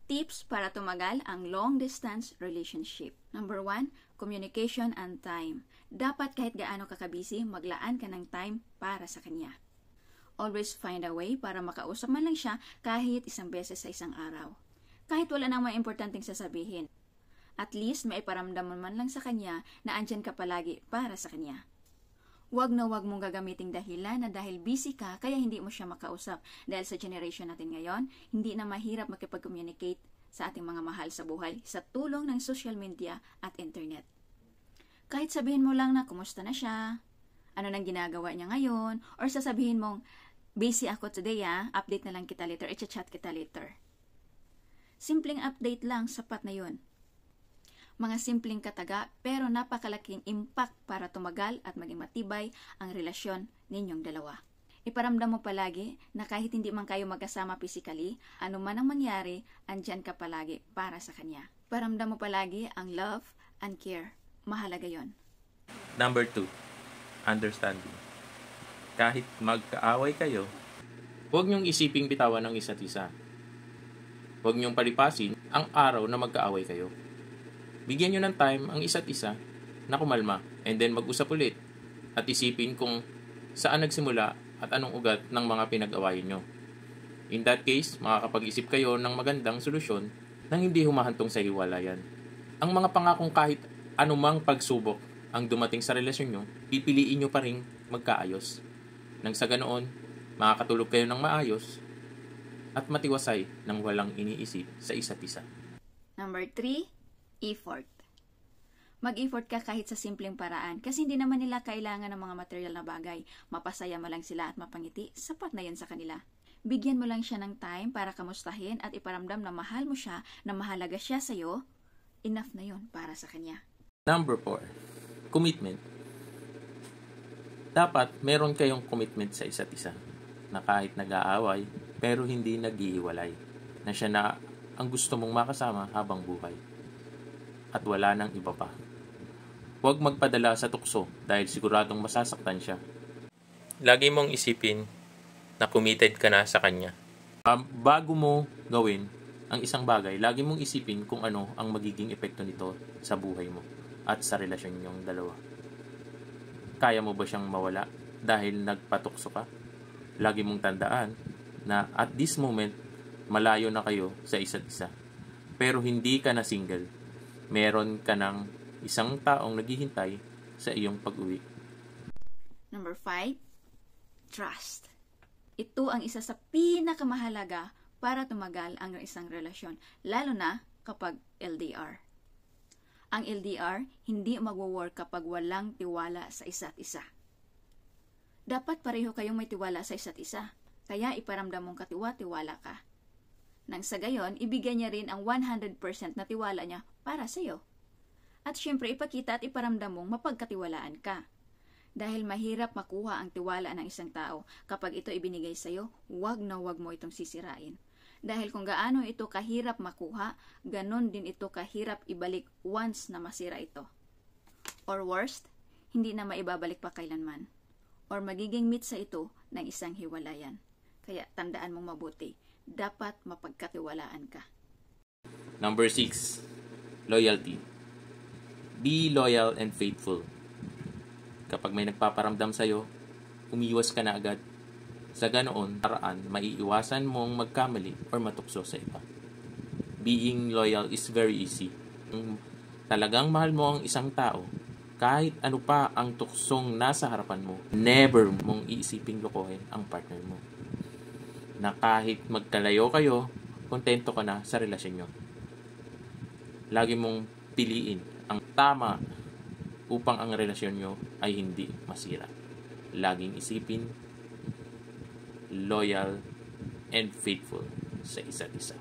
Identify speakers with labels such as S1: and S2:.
S1: Tips para tumagal ang long-distance relationship. Number 1, communication and time. Dapat kahit gaano ka kabisi, maglaan ka ng time para sa kanya. Always find a way para makausap man lang siya kahit isang beses sa isang araw. Kahit wala nang may importanteng sasabihin. At least maiparamdam mo man lang sa kanya na andyan ka palagi para sa kanya. Huwag na huwag mong gagamiting dahilan na dahil busy ka kaya hindi mo siya makausap. Dahil sa generation natin ngayon, hindi na mahirap makipag-communicate sa ating mga mahal sa buhay sa tulong ng social media at internet. Kahit sabihin mo lang na kumusta na siya, ano nang ginagawa niya ngayon, or sasabihin mong, busy ako today update na lang kita later, i-chat kita later. Simpleng update lang, sapat na yun. Mga simpleng kataga pero napakalaking impact para tumagal at maging matibay ang relasyon ninyong dalawa. Iparamdam mo palagi na kahit hindi man kayo magkasama physically, ano man ang mangyari, andyan ka palagi para sa kanya. Paramdam mo palagi ang love and care. Mahalaga yon.
S2: Number 2, understanding. Kahit magkaaway kayo, huwag niyong isiping bitawan ng isa't isa. Huwag niyong palipasin ang araw na magkaaway kayo. Bigyan nyo ng time ang isa't isa na kumalma and then mag-usap ulit at isipin kung saan nagsimula at anong ugat ng mga pinag-awayan nyo. In that case, makakapag-isip kayo ng magandang solusyon nang hindi humahantong sa hiwalayan. Ang mga pangakong kahit anumang pagsubok ang dumating sa relasyon nyo, pipiliin nyo pa rin magkaayos. Nang sa ganoon, makakatulog kayo ng maayos at matiwasay ng walang iniisip sa isa't isa.
S1: Number 3, effort. Mag-effort ka kahit sa simpleng paraan kasi hindi naman nila kailangan ng mga material na bagay. Mapasaya mo lang sila at mapangiti, sapat na yan sa kanila. Bigyan mo lang siya ng time para kamustahin at iparamdam na mahal mo siya, na mahalaga siya sa'yo, enough na yon para sa kanya.
S2: Number 4, commitment. Dapat meron kayong commitment sa isa't isa na kahit nag-aaway pero hindi naghihiwalay, na siya na ang gusto mong makasama habang buhay. At wala nang iba pa. Huwag magpadala sa tukso dahil siguradong masasaktan siya. Lagi mong isipin na committed ka na sa kanya. Bago mo gawin ang isang bagay, lagi mong isipin kung ano ang magiging epekto nito sa buhay mo at sa relasyon niyong dalawa. Kaya mo ba siyang mawala dahil nagpatukso ka? Lagi mong tandaan na at this moment, malayo na kayo sa isa't isa. Pero hindi ka na single. Meron ka ng isang taong naghihintay sa iyong pag-uwi.
S1: Number 5, trust. Ito ang isa sa pinakamahalaga para tumagal ang isang relasyon, lalo na kapag LDR. Ang LDR, hindi magwo-work kapag walang tiwala sa isa't isa. Dapat pareho kayong may tiwala sa isa't isa, kaya iparamdam mong katiwa-tiwala ka. Nang sa gayon, ibigay niya rin ang 100% na tiwala niya para sa iyo. At syempre, ipakita at iparamdam mong mapagkatiwalaan ka. Dahil mahirap makuha ang tiwala ng isang tao, kapag ito ibinigay sa iyo, huwag na huwag mo itong sisirain. Dahil kung gaano ito kahirap makuha, ganon din ito kahirap ibalik once na masira ito. Or worst, hindi na maibabalik pa kailanman. Or magiging mitsa ito ng isang hiwalayan. Kaya tandaan mong mabuti, dapat mapagkatiwalaan ka.
S2: Number 6, loyalty. Be loyal and faithful. Kapag may nagpaparamdam sa'yo, umiwas ka na agad. Sa ganoon, paraan, maiiwasan mong magkamali or matukso sa iba. Being loyal is very easy. Kung talagang mahal mo ang isang tao, kahit ano pa ang tuksong nasa harapan mo, never mong iisiping lokohin ang partner mo. Na kahit magkalayo kayo, kontento ka na sa relasyon nyo. Lagi mong piliin ang tama upang ang relasyon nyo ay hindi masira. Laging isipin, loyal and faithful sa isa't isa.